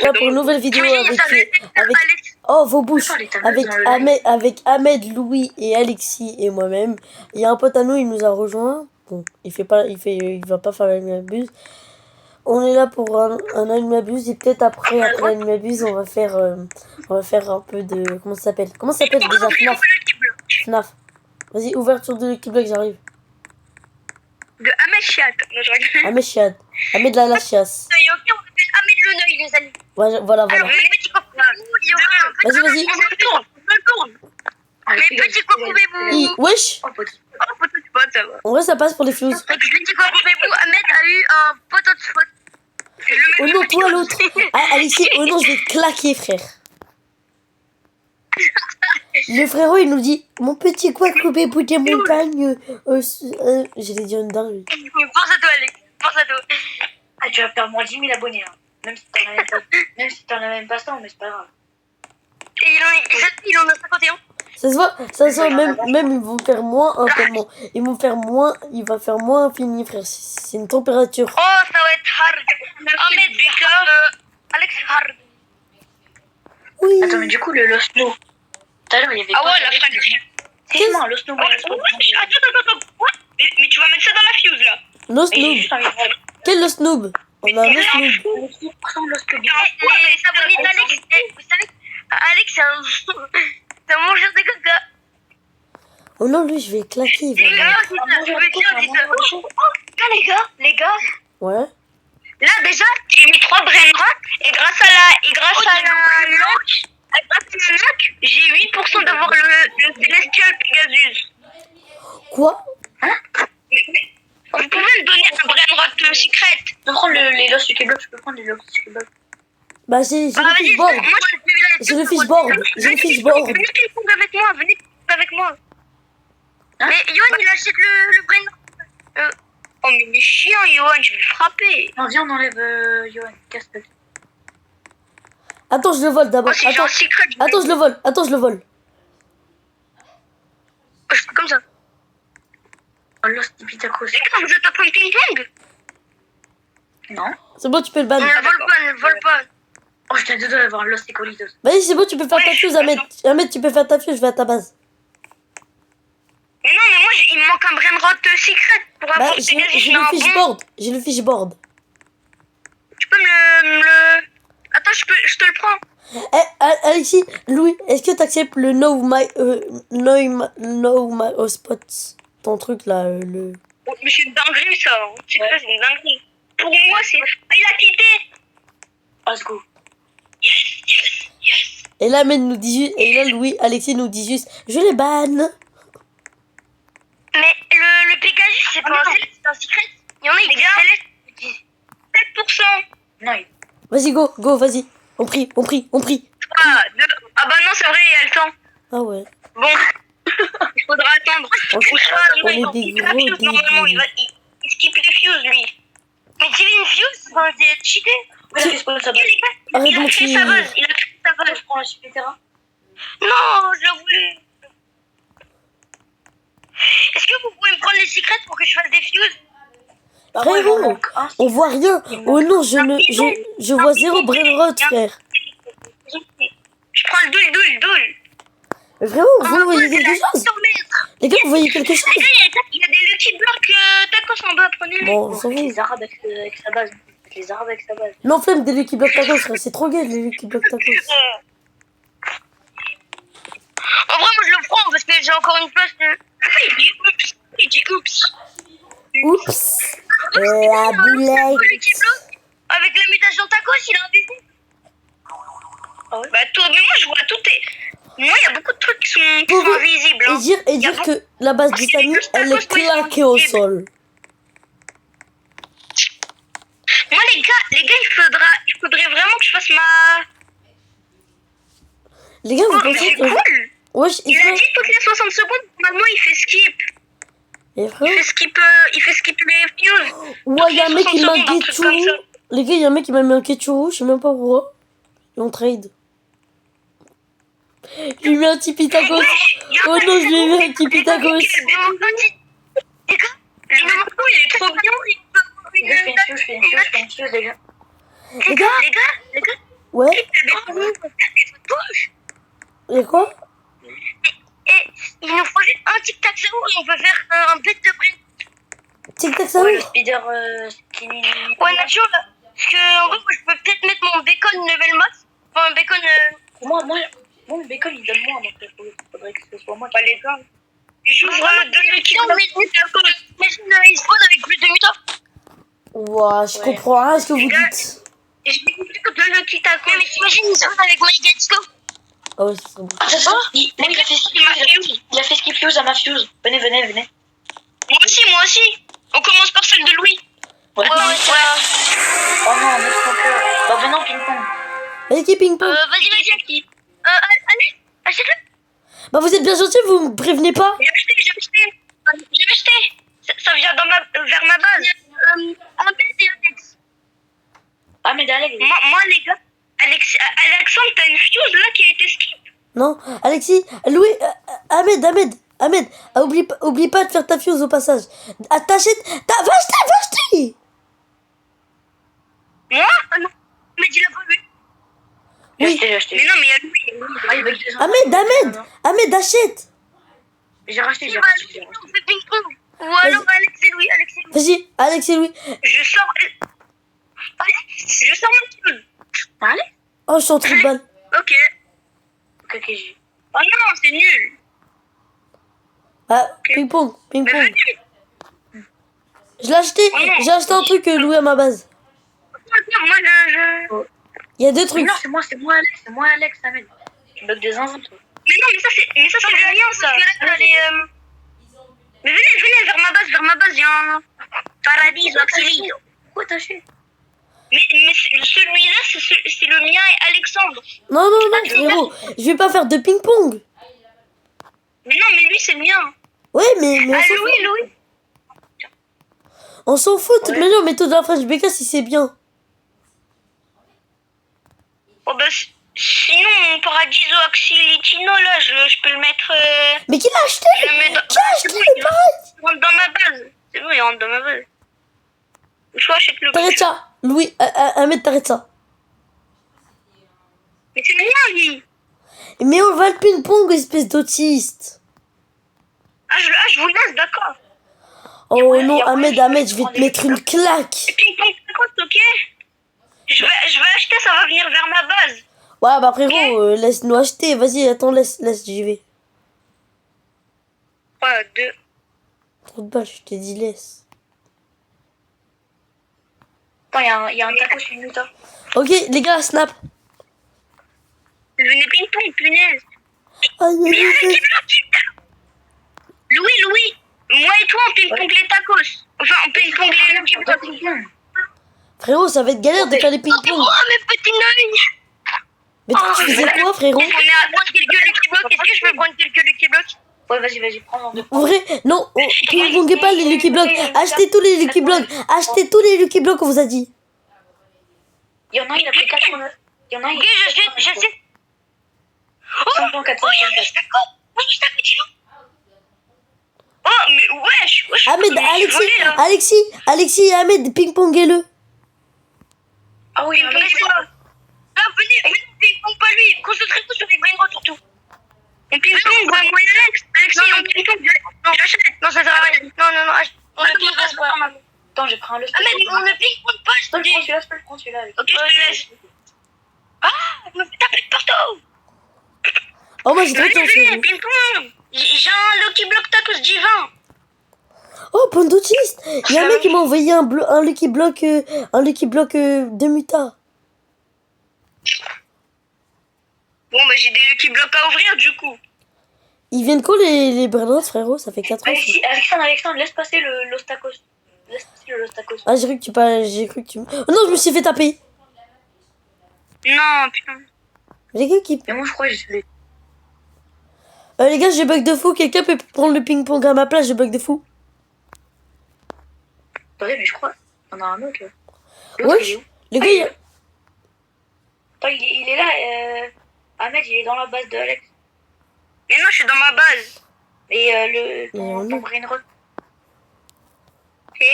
là pour une nouvelle vidéo avec oh vos bouches avec Ahmed, Louis et Alexis et moi-même. Il y a un pote à nous, il nous a rejoint. Bon, il va pas faire l'animabuse. On est là pour un animabuse et peut-être après l'animabuse on va faire un peu de comment ça s'appelle déjà FNAF. Vas-y, ouverture de l'équipe bloc, j'arrive. De Ahmed Chiat. Ahmed Chiat. Ahmed la chiasse. Il y a aucun, on appelle Ahmed le Neuil, les amis. Voilà. Alors, mes petits cocos, Vas-y. Mes petits cocos, bébou. Wesh. Oh, poteau de pote, ça va. En vrai, ça passe pour les fuse. Mes petits cocos, bébou, Ahmed a eu un poteau de spot. Oh non, toi l'autre. Ah, Alexis, oh non, je vais te claquer, frère. Le frérot, il nous dit mon petit quoi coupé pour des montagnes. J'allais dire une dingue. Pense à toi, Alex. Pense à toi. Ah, tu vas perdre moins 10 000 abonnés. Hein. Même si t'en as même pas 100, mais c'est pas grave. Et il en a 51. Ça se voit, même ils vont faire moins un tellement. Il va faire moins infini, frère. C'est une température. Oh, ça va être hard. Ahmed, Alex hard. Oui. Attends, mais du coup, le Lost No. Tout à l'heure, il y avait Ah ouais, la French. C'est moi, Lost No. Attends. Mais tu vas mettre ça dans la fuse, là. Lost Noob. Quel Lost Noob? On a un Lost Noob. Les abonnés d'Alex, vous savez, Alex, c'est un mangeur de caca. Oh non, lui, je vais claquer. Les gars. Ouais. Là, déjà, j'ai mis 3 brainrots et grâce à la lock, j'ai 8% d'avoir le Celestial Pegasus. Quoi? Vous pouvez me donner un brainrot secret? Je peux prendre les Lost Lucky Blocks, je peux prendre les Lost Lucky Blocks. Bah, j'ai le fishboard. J'ai le fishboard. Venez avec moi. Hein? Mais Yoann, il achète le brainrot. Oh, mais il est chiant, Yoann, je vais le frapper. Non, viens, on enlève Yoann, casse-le. Attends, je le vole d'abord. Attends, je le vole. Oh, je fais comme ça. Oh, Lost Pitacos. Les gars, vous êtes à point ping-pong? Non. C'est bon, tu peux le ban. Ne vole pas. Oh, je t'ai deux d'avoir Lost Ecolitos. Vas-y, c'est bon, tu peux faire ta fuse, Ahmed, tu peux faire ta fuse, je vais à ta base. Mais non, mais moi, il me manque un brainrot secret pour avoir J'ai le fishboard. Tu peux me le... Attends, je te le prends. Alexis, Louis, est-ce que t'acceptes le no my hotspots? Ton truc là, le... Oh, mais c'est une dinguerie ça. C'est une dinguerie. Pour moi, c'est... Ah, il a quitté. Let's go. Yes. Et là, Ahmed nous dit juste... Et là, Alexis nous dit juste... Je les banne. Mais le Pegasus, c'est pas un secret. Il y en a, il dit 7%. Non, Vas-y, go, vas-y. On prie. Ah bah non, c'est vrai, il y a le temps. Ah ouais. Bon, il faudra attendre. On est des gros Normalement, il skip les fuses, lui. Mais tu veux une fuse? Enfin, c'est cheaté. Arrête Il a créé sa base. Je prends la Supetera. Non, je la voulais. Est-ce que vous pouvez me prendre les secrets pour que je fasse des fuses? Frérot, on voit rien. Oh non, je vois zéro brainrot, frère. Je prends le doule. Mais frérot, vous voyez quelque chose? Les gars, vous voyez quelque chose? Les gars, il y a des Lucky Blocks tacos en bas, prenez-les. Bon, on s'en fout. Les Arabes avec sa base. Non, flemme des Lucky Block tacos, frère. C'est trop gay, les Lucky Block tacos. En vrai, moi je le prends parce que j'ai encore une place de... Il dit oups. La boulette. Avec la mutation tacos, il est invisible. Ah ouais? Bah toi, mais moi je vois tout Moi il y a beaucoup de trucs qui sont invisibles. Hein. Et dire que la base du Samy, elle est claquée au sol. Moi les gars, il faudrait vraiment que je fasse ma... Les gars, vous pensez que... Cool. Ouais, il a dit toutes les 60 secondes, normalement il fait skip. Et frère, il fait skip les fuses. ouais, il y a un mec qui m'a ketchou. Les gars, il y a un mec qui m'a mis un ketchou, je sais même pas pourquoi. Et on trade. Je lui ai mis un petit pitagos. Oh non, je lui ai mis un petit pitagos. Les gars, le Monaco, il est trop bien. Je fais une fuse, les gars. Les gars. Ouais. Et quoi? Et il nous faut juste un tic-tac-toe et on peut faire un bête de brain. Tic-tac, ça Ouais, le ouvre. speeder skinny. Ouais, nature, là. Parce que, en vrai, moi, je peux peut-être mettre mon bacon level max. Enfin, un bacon. Moi, le bacon, il donne moins, donc il faudrait que ce soit moi qui. Pas les gars. J'ouvre de Lucky Block. Imagine, il se pose avec plus de mutants. Ouah, je Ouais. comprends rien à ce que vous gars, dites. Et je vais plus que de Lucky Taco. Mais t'imagines, il se pose avec My Get Go. Ah ouais, c'est bon. Ah, ça, Oh, il a fait skip il a fait skip fuse à ma fuse. Venez. Moi aussi. On commence par celle de Louis. Ouais. Ouais. Oh non, notre smoker. Bah venons ping-pong. Vas-y, ping-pong. Vas-y. Allez, achète-le. Bah, vous êtes bien gentil, vous me prévenez pas? J'ai acheté. Ça vient vers ma base. Ahmed et Alex. Ah mais Alex. Moi, les gars, Alexandre, t'as une fuse là qui a été skip. Non, Alexis, Louis, Ahmed, ah, oublie pas de faire ta fuse au passage. Ah, t'achètes, va acheter. Moi non. Mais il a pas vu. Oui. J'ai acheté. Mais non, mais il y a lui. Ah, il veut que Ahmed, achète. J'ai racheté. On fait ping-pong. Ou alors Alex et Louis. Vas-y, Alex et Louis. Je sors ma fuse. Allez. Oh, je suis en trou de balle. Ok. Ok, j'ai. Oh non, c'est nul. Ah, ping-pong. Mais venez. Je l'ai acheté, j'ai acheté un truc Louis à ma base. Moi, je... Il y a deux Mais trucs. non, c'est moi Alex, Ahmed. Tu bugs des zinzins, toi. Mais non, mais ça c'est le mien, ça. Mais venez vers ma base, il y a un paradis Axeli. Pourquoi t'as acheté? Mais celui-là, c'est le mien et Alexandre. Non, frérot, je vais pas faire de ping-pong. Mais non, mais lui, c'est le mien. Ouais, mais on Ah, s'en fout. Louis. On s'en fout, de toute manière, méthode de la French BK si c'est bien. Oh, bah, sinon, mon paradiso Axilitino, là, je peux le mettre. Mais qui l'a acheté? Je le mets dans. Qui a acheté le pareil? Il rentre dans ma base. C'est bon, il rentre dans ma base. Je achète le. T'arrêtes ça. Louis, Ahmed, t'arrêtes ça. Mais c'est le mien, lui. Mais on va le ping-pong, espèce d'autiste. Ah, je vous laisse, d'accord. Oh non, Ahmed, je vais te mettre une claque. Ping-pong, ok? Je vais acheter, ça va venir vers ma base. Ouais, bah frérot, laisse-nous acheter. Vas-y, attends, laisse, j'y vais. 3, 2. Trop de balles, je t'ai dit laisse. Attends, il y a un taco sur une Utah. Ok, les gars, snap. Venez ping-pong, punaise. Aïe. Louis, moi et toi, on ping-pong les tacos. Enfin, on ping-pong les Lucky Block. Frérot, ça va être galère de faire les ping-pong. Oh, mes petits noeuds. Mais toi, tu faisais quoi, frérot? On est à prendre quelques Lucky Block. Est-ce que je peux prendre quelques Lucky Block? Ouais, vas-y, prends deux. En vrai, non, ping-pongez pas les Lucky Blocks. Achetez tous les Lucky Blocks. Achetez tous les Lucky Blocks qu'on vous a dit. Il y en a un, il a pris 89. Il y en a un, il Ok, j'achète. Oh, 504. oh, il y a un taco. Oui, je t'avais dit non. Oh, mais wesh. Ahmed, Alexis et Ahmed, ping-pongez-le. Ah oui, Mais ça. Là, venez, ping-pong pas lui. Concentrez-vous sur les brain surtout. On ping-pong, moi et Alex. Alexis, on ping-pong. Non, j'achète. Non, ça sert à rien. Non, on ne ping-pong pas. Attends, j'ai pris un le. Ah, mais on ne ping-pong pas, je te dis. Je peux le prendre celui-là. Ok, je te laisse. Ah, je me fais taper de partout. Oh, moi j'ai trop de chance. Venez, ping-pong. J'ai un Lucky Block tacos divin. Oh, bonne d'autiste. Il y a un mec qui m'a envoyé un Lucky Block de Muta. Bon, bah j'ai des Lucky Blocks à ouvrir du coup. Ils viennent quand les Bernards, frérot? Ça fait 4 ans. Alexandre, laisse passer le Los Tacos. Laisse passer le Los Tacos. Ah, j'ai cru que tu... Oh non, je me suis fait taper. Non, putain. Les gars qui... Mais moi, je crois que j'ai. les gars, j'ai bug de fou. Quelqu'un peut prendre le ping-pong à ma place, j'ai bug de fou. Attendez, mais je crois. On a un autre là. Wesh, les gars, Attends, il est là. Ahmed, il est dans la base de Alex. Mais non, je suis dans ma base. Et non. ton brain rot. Ok.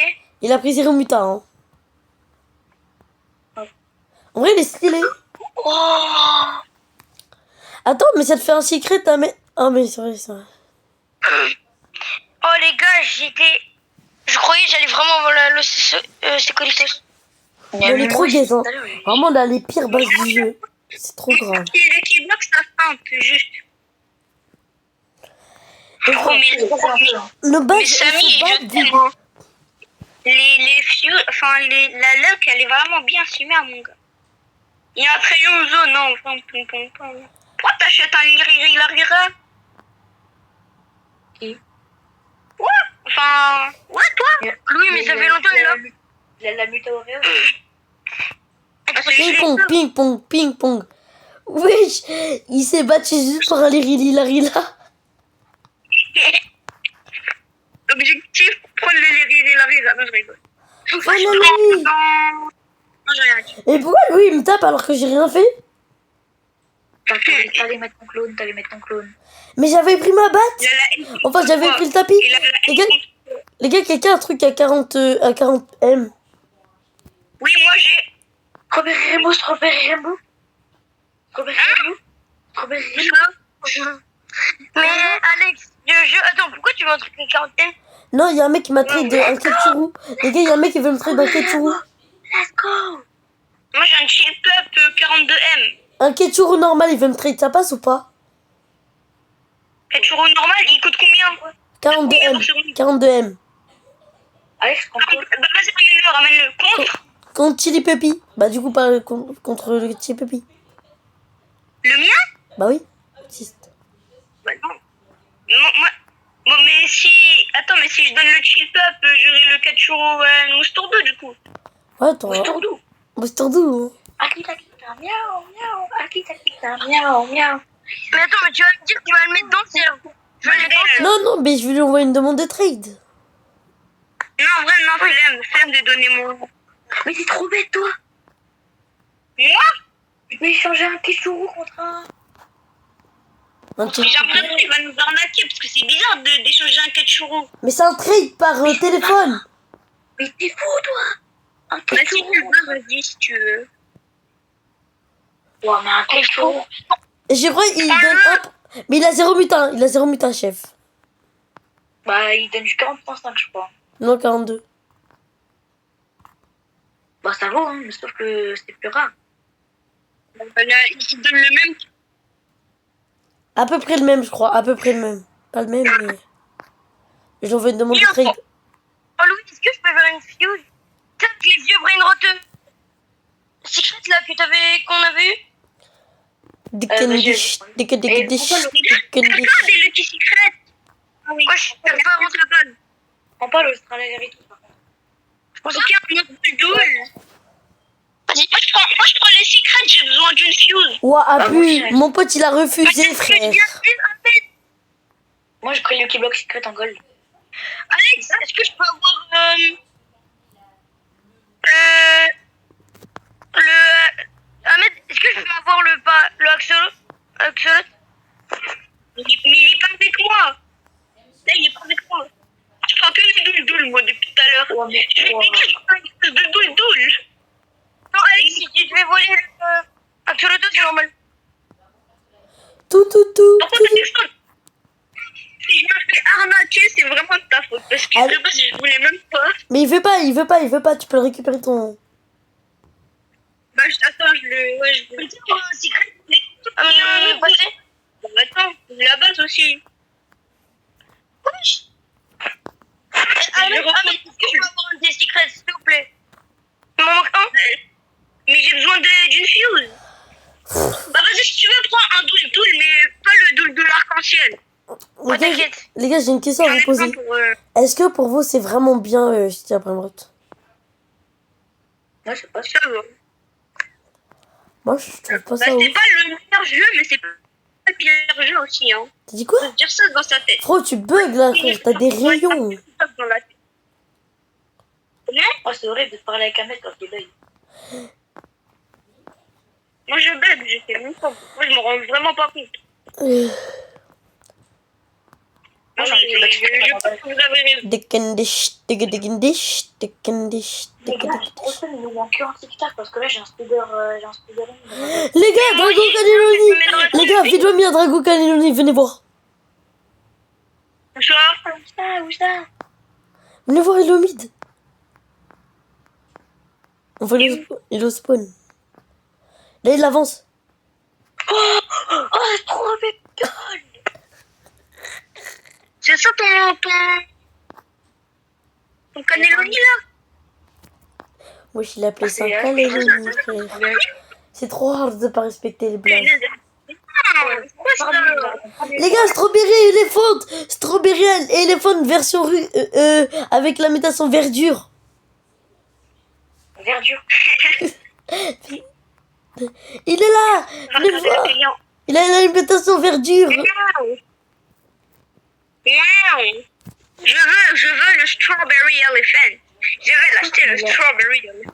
il a pris 0 Muta, hein. Ouais. En vrai, il est stylé. Oh, Oh. Attends, mais ça te fait un secret, hein, mais... Ah, mais c'est vrai, ça. Oh les gars, je croyais que j'allais vraiment avoir c'est quoi les choses. Elle est trop gaze, hein. Vraiment, dans les pires bases du jeu. C'est trop grave. Le Keyblocks, ça fait un peu juste. Et Oh, mais le base, mais Samy, je t'aime. Hein. Les fuse, enfin, la luck, elle est vraiment bien super, mon gars. Il y a un crayon zone, non, enfin, pourquoi t'achètes un Lirira? Qui? Ouais, enfin, ouais, toi. Louis, mais ça fait longtemps, là. La mute à Oreo. Ping-pong, ping-pong, ping-pong. Wesh, il s'est battu juste pour aller Larila. Objectif, prendre le Lirira. Non, je rigole. Lui. Non, j'ai rien dit. Et pourquoi lui il me tape alors que j'ai rien fait? T'allais mettre ton clone. Mais j'avais pris ma batte. Il a la- Enfin, j'avais pris le tapis. Il a la- Les gars, quelqu'un a un truc à 40 M. Oui, moi, j'ai... Strawberry Rainbow. Mais Alex, le jeu... Attends, pourquoi tu veux un truc de quarantaine? Non, il y a un mec qui m'a trade un Ketchuru. Les gars, il y a un mec qui veut me trade un Ketchuru. Let's go. Moi, j'ai un chill pup 42M. Un Ketchuru normal, il veut me trade. Ça passe ou pas? Ketchuru normal, il coûte combien? 42 M. 42 M. Alex, Bah, vas-y, ramène-le. Contre Chili Peppy. Bah, du coup, pas contre le Chili Peppy. Le mien? Bah oui. Autiste. Bah non. Moi, mais si... Attends, mais si je donne le chill pup, j'aurai le Ketchuru Moustardo, du coup. Ouais, t'auras. Moustardo. Akita, miaou, miaou. Akita, miaou, miaou. Mais attends, mais tu vas me dire que tu vas le mettre dans le serve. Je vais le mettre dans le Non, mais je vais lui envoyer une demande de trade. Non, en vrai, non, flemme de donner mon... Mais t'es trop bête, toi. Moi? Mais échanger un Ketchuru contre un... Un J'ai Chili Peppy. l'impression qu'il va nous arnaquer, parce que c'est bizarre d'échanger un Ketchuru. Mais c'est un trade par téléphone. Mais t'es fou, toi. Un Bah si Ketchuru. tu veux, vas-y, si tu veux. Ouais, mais un Ketchuru. Et je crois qu'il donne un. Mais il a 0 mutin. Il a 0 mutin, chef. Bah, il donne du 40.5, je crois. Non, 42. Bah, ça vaut, hein, mais sauf que c'est plus rare. Il donne le même. À peu près le même, je crois. À peu près le même. Pas le même, mais. J'en veux une demande de trade. Oh Louis, est-ce que je peux faire une fuse? T'as les vieux brainrotteux. Secret là qu'on avait eu? Des candies. Des candies. Des Lucky Secret. Moi, je peux pas rentrer la balle. Prends pas l'Australien Heritage, par contre. Je pense qu'il y a un autre double. Vas-y, moi, je prends les secrets, j'ai besoin d'une fuse. Ouah, Ah, appuie. Mon pote, il a refusé, Parce que je frère. viens de dire, en fait. Moi, j'ai pris le Lucky Block Secret en gold. Alex, est-ce que je peux avoir le Ahmed, est-ce que je peux avoir le Axolot? Mais il est pas avec moi. Là, il est pas avec moi. Je prends que les doules moi depuis tout à l'heure. Ouais, mais... Je prends une espèce de doule. Non, Alex, si tu te fais voler le Axolot, c'est normal. Tout. Pourquoi t'as quelque chose? Si je me fais arnaquer, c'est vraiment de ta faute. Parce que de base, je voulais même pas. Mais il veut pas. Tu peux le récupérer ton. Bah, attends, je peux le dire, secret. Ah, mais vas-y. Bon, attends, la base aussi. Wesh. Ahmed, est-ce que je peux avoir un des secrets, s'il te plaît? Il m'en manque un. Mais j'ai besoin d'une fuse. Bah, vas-y, si tu veux, prends un doule, mais pas le doule arc-en-ciel. Oh, t'inquiète. Les gars, j'ai une question à vous poser. Est-ce que pour vous, c'est vraiment bien City Brainrot? Moi, je sais pas. Ça va. Moi, je trouve pas Bah, ça ouf. c'est pas le meilleur jeu, mais c'est pas le pire jeu aussi, hein. T'as dit quoi? Faut se dire ça dans sa tête. Frérot, tu bugs là, frère. T'as des rayons. Dans la tête. Oh, c'est horrible de parler avec un mec quand il est l'œil. Moi, je bug, je sais même pas. Moi, je me rends vraiment pas compte. Moi, Ah, j'en ai fait Je pense que vous avez raison. Dickendish, diggidigindish, dickendish, Les gars, j'ai trop diggidigish. seul, il nous manque un tic-tac parce que là j'ai un speedrun. Les gars, Drago Cannelloni! Les gars, faites-moi bien Drago Cannelloni, venez voir. Bonsoir. Où ça? Venez voir, il est au mid. On va il est au spawn. Là, il avance. Oh, c'est trop bébé. C'est ça ton cannelloni là? Wesh, il a appelé ça c'est- Cannelloni, frère. C'est trop hard de pas respecter les blagues. Quoi ça? Les gars, Strawberry Elephant! Strawberry Elephant version avec la mutation verdure. Verdure. Il est là! Venez voir! Il a la mutation verdure. Je veux le strawberry elephant. Je vais l'acheter le strawberry elephant.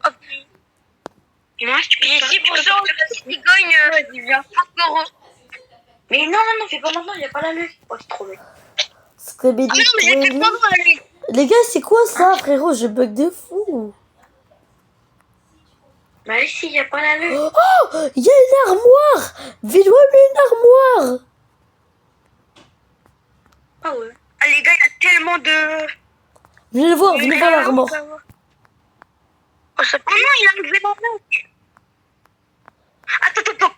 Hop. J'ai 6% qui gagne 5 €. Mais non, fais pas maintenant, il a pas la lune. Oh, c'est trop bête. Scrappy Ah mais non, mais j'ai fait pas mal, lui. Les gars, c'est quoi ça, frérot? Je bug de fou. Mais ici, il a pas la lune. Oh! Il y a une armoire! Vidéo, une armoire! Ah ouais. Ah les gars, il y a tellement de... Venez voir l'armoire. Oh non, il a enlevé mon mec. Attends.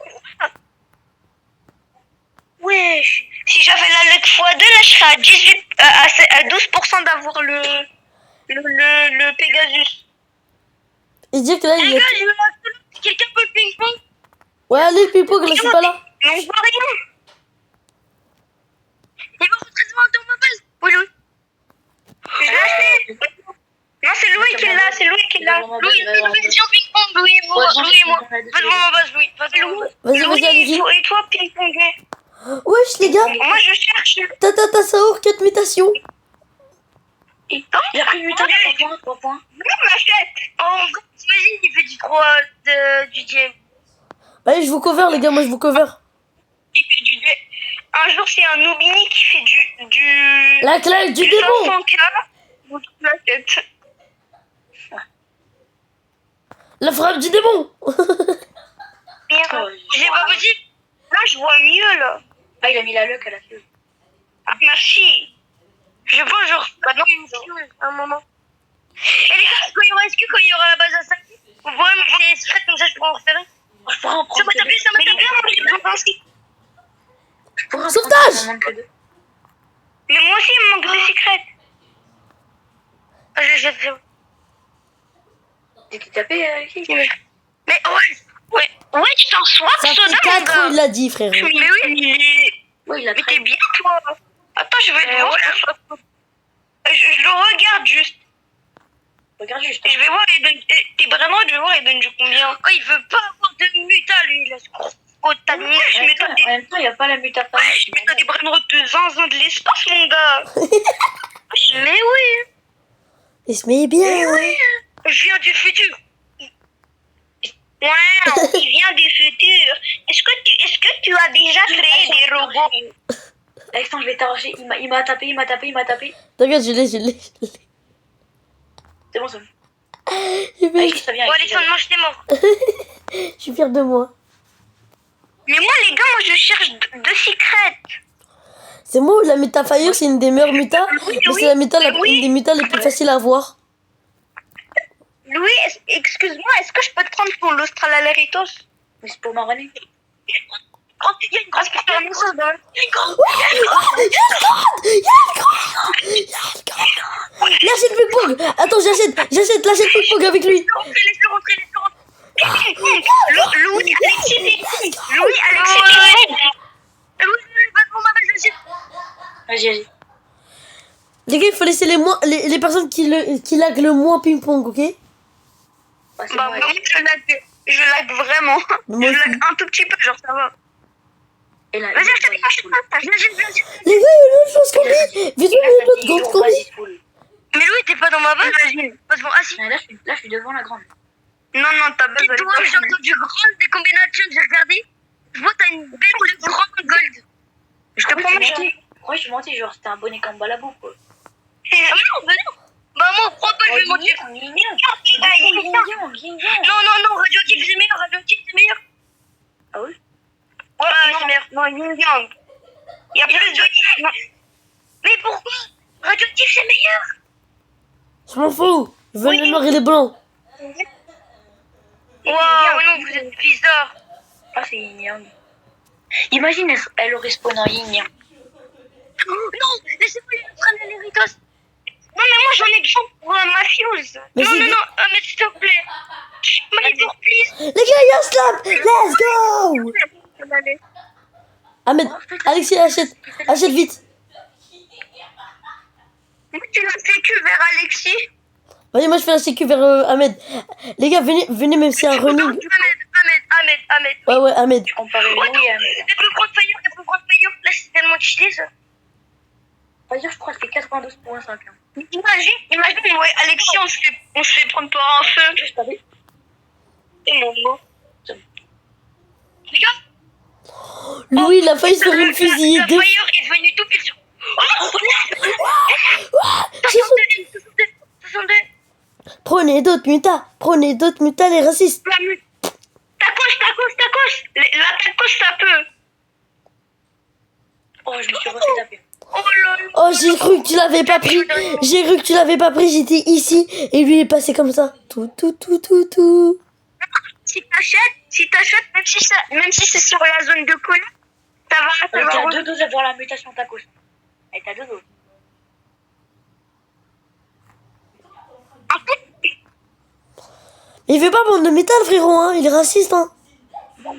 Wesh. Si j'avais la luck x2, là, je serais à 12% d'avoir le Pegasus. Il dit que là, il Les est... gars, je vais la... Quelqu'un peut le ping-pong? Ouais, allez, Pipo, là, je suis pas là. Mais on voit rien. Il va rentrer dans ma base. Oui. Je l'ai acheté. Non, c'est Louis qui l'a, Louis, viens ping-pong, Louis et moi. Va devant ma base, Louis. Vas-y, Louis, allez-y. et toi, ping-pong. Wesh, les gars. Moi, je cherche. Tata Saour, 4 mutations. Il a pris une mutation, 3 points. Non, m'achète. Oh, t'imagines, il fait du 3 du DM. Allez, je vous cover, les gars, moi, je vous cover. Il fait du DM. Un jour, c'est un Nobini qui fait du La claque du démon. 500K. Vous m'achète. La frappe du démon. Merde. J'ai pas possible. Là, je vois mieux, là. Ah, il a mis la luck à la queue. Ah, merci. Je vois, genre, bah non, un moment. Et les gars, quand il y aura la base à 5, vous pourrez me faire des secrets comme ça, je pourrais en refaire un. Je pourrais en Ça prendre m'a que tapé, moi j'ai besoin d'un slip. Je pourrais en Sauvetage. prendre, j'en manque que 2. Mais moi aussi, il me manque des secrets. Ah, je jette ça. T'es tapé qui? Mais ouais, tu t'en sois, Ça Soda, fait 4 ans, il l'a dit, frère. Mais oui, Oui, il a mais t'es pris. bien, toi. Attends, je vais le voir. Je le regarde juste. Regarde juste. Et je vais voir, t'es vraiment, je vais voir, il donne du combien. Oh, il veut pas avoir de muta, lui, là. Oh, t'as de En je mets même temps, en même temps, il n'y a pas la mutation. je mets des brainrots de zinzin de l'espace, mon gars. Mais oui. Il se met bien. Oui. Je viens du futur. Wow, il vient du futur. Est-ce que tu as déjà créé des robots? Alexandre, je vais t'arracher. Il m'a tapé. T'inquiète, je l'ai. C'est bon, ça. Il fait- Alexandre, ça vient. Oh, Alexandre, moi, j'étais mort. Je suis fière de moi. Mais moi, les gars, moi, je cherche deux secrets. C'est moi, la Muta Fire, c'est une des meilleures mutas. Oui, Mais oui. c'est la muta, Oui. une des mutas les plus faciles à voir. Louis, excuse-moi, est-ce que je peux te prendre pour l'Australaritos? Mais c'est pour m'arranger. Il y a une grosse personne. Il y a une grosse. Lâchez le ping-pong. Attends, j'achète, lâchez le ping-pong avec lui. Laisse-le rentrer. Louis, Alexis, Louis, va devant ma base, j'achète. Vas-y. Les gars, il faut laisser les personnes qui lag le moins ping-pong, ok? Ah, c'est Bah, bon, moi, je lag vraiment. Moi Je aussi. lag un tout petit peu, genre, ça va. Et là, Vas-y, achète. Les gars, il y a une autre chose combi. Vite, il y a une autre grande combi. Mais Louis, t'es pas dans ma base, imagine. Ah, si. Là, je suis devant la grande. Non, ta base, elle est pas. J'ai entendu grande des combinations, j'ai regardé. Je vois, t'as une belle grande gold. Je te promets. Pourquoi je mentais? Genre, c'était un bonnet comme Balabou, quoi. Ah, mais non, mais non. Bah, moi, pourquoi pas, je vais mentir. Non, radioactif, c'est meilleur, radioactif, c'est meilleur. Ah oui? Ouais, c'est meilleur. Non, Yin Yang. Il y a plus de... Non. Mais pourquoi? Radioactif, c'est meilleur. Je m'en fous. Je veux le noir et les blancs. Waouh, non, vous êtes bizarre. Ah, c'est Yin Yang. Imagine, elle aurait spawn en Yin Yang. Non, laissez-moi lui prendre l'héritage. Non, mais moi, j'en ai besoin pour ma fuse. Mais Non, c'est- non, mais s'il te plaît. My door, please. Les gars, il y a un slap. Let's go. Allez. Ahmed, Alexis, achète. Achète vite. Tu l'as sécu vers Alexis. Vas-y, moi je fais un sécu vers Ahmed. Les gars, venez même si c'est un running. Ahmed. Ouais, Ahmed. Tu comparais Louis et Ahmed. Les plus grandes fire. Là, c'est tellement cheaté, ça. D'ailleurs, je crois que c'est 92.5. Hein. Imagine, ouais, Alexis, on se fait prendre par un feu. Je savais. C'est mon mot. Les gars, Louis, il a failli se faire une fusillade. la fire est venue tout pile sur... C'est- 62. Prenez d'autres mutas, les racistes. Tacos. La tacos, ça peut. Oh, je me suis refait taper. Oh là là. Oh, j'ai cru que tu l'avais pas pris. J'étais ici et lui il est passé comme ça. Tout. Si t'achètes, même si c'est sur la zone de colère, ça va. Elle était à 2 doses d'avoir la mutation tacos. Elle était à 2 doses. Il fait pas bande de métal, frérot, hein. Il est raciste, hein. Il a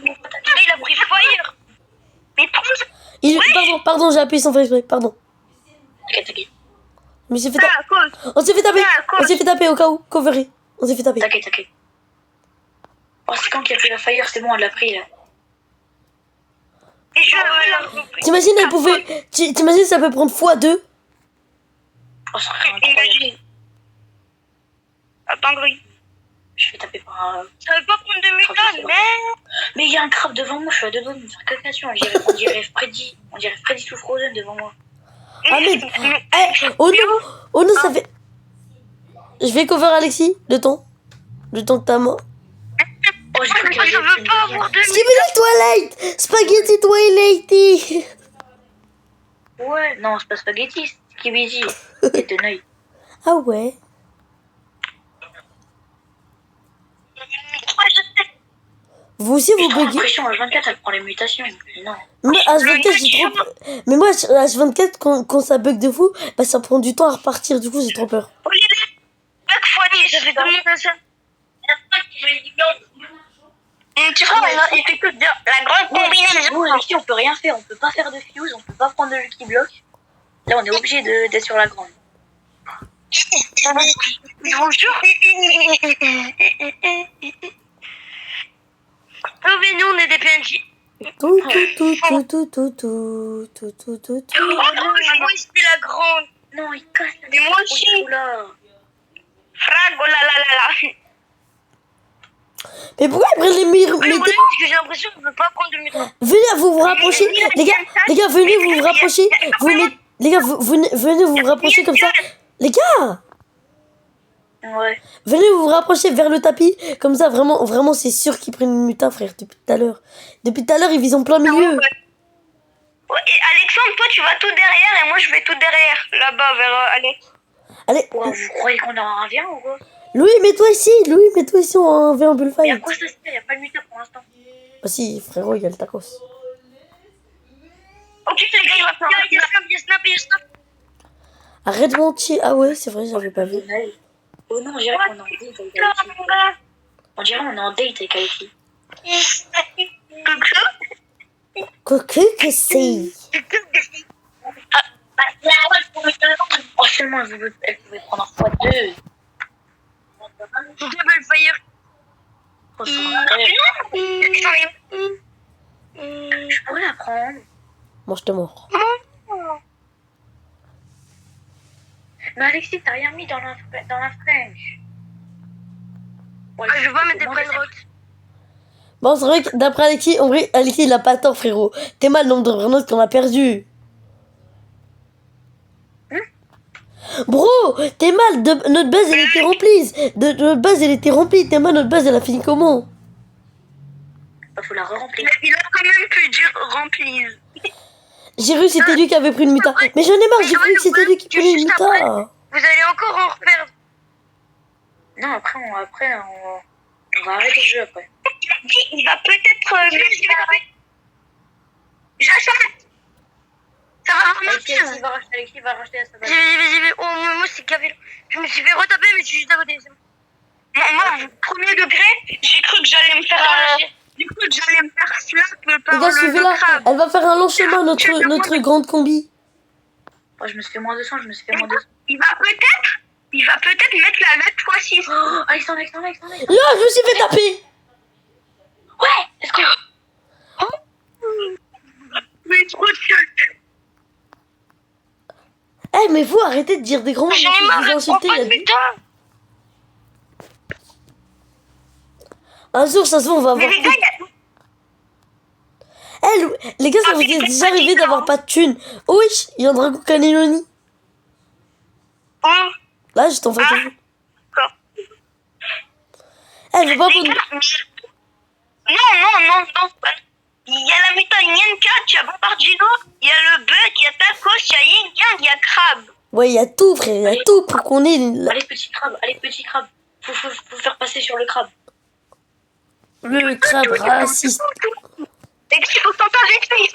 pris fire. Mais Pardon, j'ai appuyé sans faire exprès, pardon. T'inquiète. Mais c'est fait On s'est fait taper au cas où, coveré. On s'est fait taper. T'inquiète. Oh, c'est quand qu'il a pris la fire, c'est bon, elle l'a pris là. Et je... T'imagines, ça peut prendre x2. Oh, ça serait incroyable. Imagine. Attends, gris. Je vais taper par un... Ça veut pas prendre de mutant, Mais il y a un crabe devant moi, je suis à 2 doigts de me faire cacation. On dirait Freddy sous Frozen devant moi. Ah mais... Oh non, ça fait... Je vais cover Alexis, le temps que t'as mort. Oh, j'ai cru qu'il y je avait veux pas avoir de Skibidi Twilight. Spaghetti Twilighty. Ouais, non, c'est pas spaghetti, c'est Skibidi. Et de Neuil. Ah ouais. Vous aussi vous J'ai trop buguez. l'impression, H24 elle prend les mutations. Non. Moi, H24, j'ai trop peur. Mais moi, H24, quand ça bug de fou, bah ça prend du temps à repartir. Du coup, j'ai trop peur. Chaque fois, ça fait tellement ça. Tu vois, il fait que dire la grande combinaison. Nous, ici, on peut rien faire. On peut pas faire de fuse, on peut pas prendre de Lucky Block. Là, on est obligé d'être sur la grande. Je vous jure. Sauvez-nous, on est des PNJ. Tout. Oh, moi, c'était la grande. Non, il casse la Mais moi aussi. là. Frag, oh là là là là. Mais pourquoi ils prennent les murs? Oui, parce que j'ai l'impression qu'on ne peut pas prendre de mutant. Venez vous rapprocher. Les gars, venez vous rapprocher. Les gars, venez vous rapprocher comme ça. Les gars, Ouais. venez vous rapprocher vers le tapis. Comme ça, vraiment, c'est sûr qu'ils prennent une muta, frère, depuis tout à l'heure. Depuis tout à l'heure, ils visent en plein milieu. Ouais, et Alexandre, toi, tu vas tout derrière et moi, je vais tout derrière. Là-bas, vers Alex. Allez, Ouais, vous croyez qu'on est en 1v1 ou quoi? Louis, mets-toi ici, on va en Mais à bullfight. quoi ça se fait? Il n'y a pas de muta pour l'instant. Ah si, frérot, il y a le tacos. Ok, les gars, il va faire. Il y a snap. Arrête de mentir. Ah ouais, c'est vrai, j'avais pas vu. Oh non, on dirait qu'on est en date avec Alexis. On dirait qu'on est en date avec Alexis. Coucou, que c'est? Oh, seulement elle pouvait prendre x2. Double fire. Oh, c'est incroyable. Je pourrais la prendre. Moi, je te mords. Mais Alexis, t'as rien mis dans la French. Ouais, Je vais pas mettre des moi, brain rots. Bon, c'est vrai que d'après Alexis, en vrai, Alexis, il a pas tort, frérot. T'es mal le nombre de brainrots qu'on a perdu. Bro, t'es mal. Notre base, elle était remplie. Notre base, elle était remplie. T'es mal, notre base, elle a fini comment? Bah, faut la re-remplir. Il a quand même pu dire remplie. J'ai cru que c'était lui qui avait pris une muta. Mais j'en ai marre, j'ai cru que c'était lui qui prenait une Juste muta. après. Vous allez encore en reperdre. Non, après, on va arrêter le jeu après. Il va peut-être j'achète. Ça va vraiment Alexis va racheter à sa base. J'y vais. Oh, moi, c'est gavé. Je me suis fait retaper, mais je suis juste à côté. Moi, au premier degré, j'ai cru que j'allais me faire slap par Les gars, suivez-la. le crabe. Elle va faire un long chemin, notre grande combi. Oh, je me suis fait moins 200, Il va peut-être mettre la lettre x6. Oh, Alexandre. Là, je me suis fait taper. Ouais, let's go. Mais trop de shot. Eh, mais vous, arrêtez de dire des grands mots. J'en ai marre, Vous je prends insultez, pas il y a de des- butin. Un jour, ça se voit, on va Mais avoir... les gars, il y a... Les gars, ça vous est déjà arrivé d'avoir pas de thunes. Oh, wesh, il y a un dragon cannelloni. Oh, Là, je t'en fais tout. d'accord. Elle veut pas Les qu'on... gars, non. Il y a la méthode Nyenka, il y a Bombardino, il y a le Bug, il y a Tacos, il y a Yin Yang, il y a Crabe. Ouais, il y a tout, frère, il y a tout pour qu'on ait... Allez, petit crabe. Faut faire passer sur le crabe. Le crabe raciste. Les gars, il faut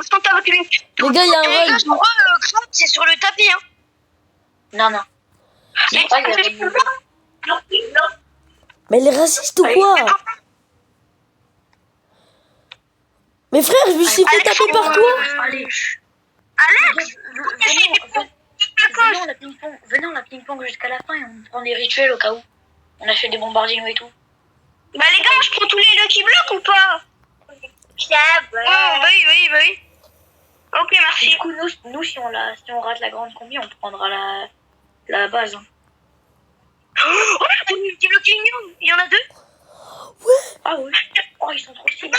se tenter avec lui, Les gars, il y a un Les gars, run. je crois le Crabe, c'est sur le tapis, hein. Non. Mais Ah, il y avait une... Mais elle est raciste ou quoi? Mais frère, je me suis fait taper par toi. Allez, Alex, venez, on la ping-pong jusqu'à la fin et on prend des rituels au cas où. On a fait des bombardinos et tout. bah les gars, je prends tous les Lucky Blocks ou pas? Oh, bah oui. Ok, Et merci. du coup, nous si on rate la grande combi, on prendra la base. Hein. Oh, des Lucky Blocks Union, il y en a 2. Ah ouais. Oh, ils sont trop stylés.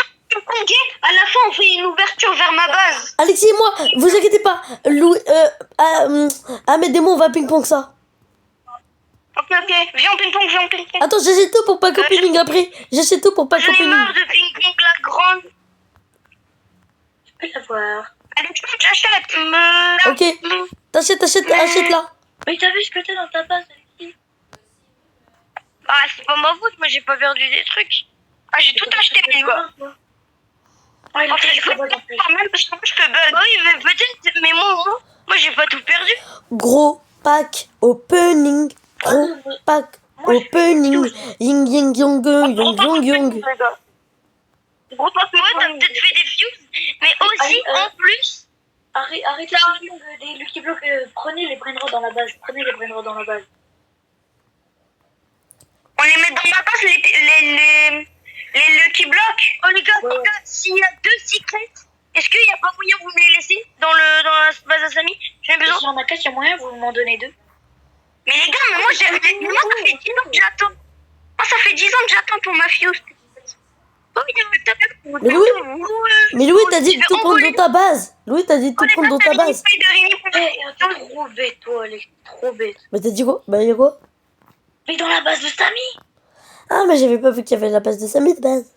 À la fin, on fait une ouverture vers ma base. Alexis et moi, vous inquiétez pas. Ahmed et moi, on va ping-pong ça. Ok, viens en ping-pong. Attends, j'achète tout pour pas coping après. J'achète tout pour pas J'en ai coping. marre de ping-pong la grande. Je peux l'avoir. Allez, j'achète. Ok, achète-la. Mais t'as vu ce que t'as dans ta base, Alexis? Ah, c'est pas ma faute, moi j'ai pas perdu des trucs. Ah, j'ai tout acheté, les gars. Oh, il a En fait, fait je des peux combats en plus. quand même parce que je peux bug. Oui, mais peut-être, mais moi j'ai pas tout perdu. Gros pack opening. Gros pack opening. Ying ying yong yong. Gros pack, ouais, t'as peut-être fait des fuse, mais aussi, en plus, Arrêtez des Lucky Blocks. Prenez les brainrots dans la base. on les met dans ma base, les Lucky Blocks. Oh les gars, Ouais. s'il y a 2 secrets, est-ce qu'il y a pas moyen de vous me les laisser dans la base à Samy? J'ai Et besoin. si on a 4, il y a moyen, vous m'en donnez 2. Mais les gars, moi ça fait 10 ans que j'attends. Moi ça fait 10 ans que j'attends pour ma fuse. Oh, il y a le tapis. Mais Louis, t'as dit de tout prendre dans ta base. Louis, t'as dit de tout prendre dans ta base. T'es trop bête, toi, Alex. Trop bête. Mais t'as dit quoi? Bah, il y a quoi? Mais dans la base de Samy. Ah, mais j'avais pas vu qu'il y avait la base de Samy de base.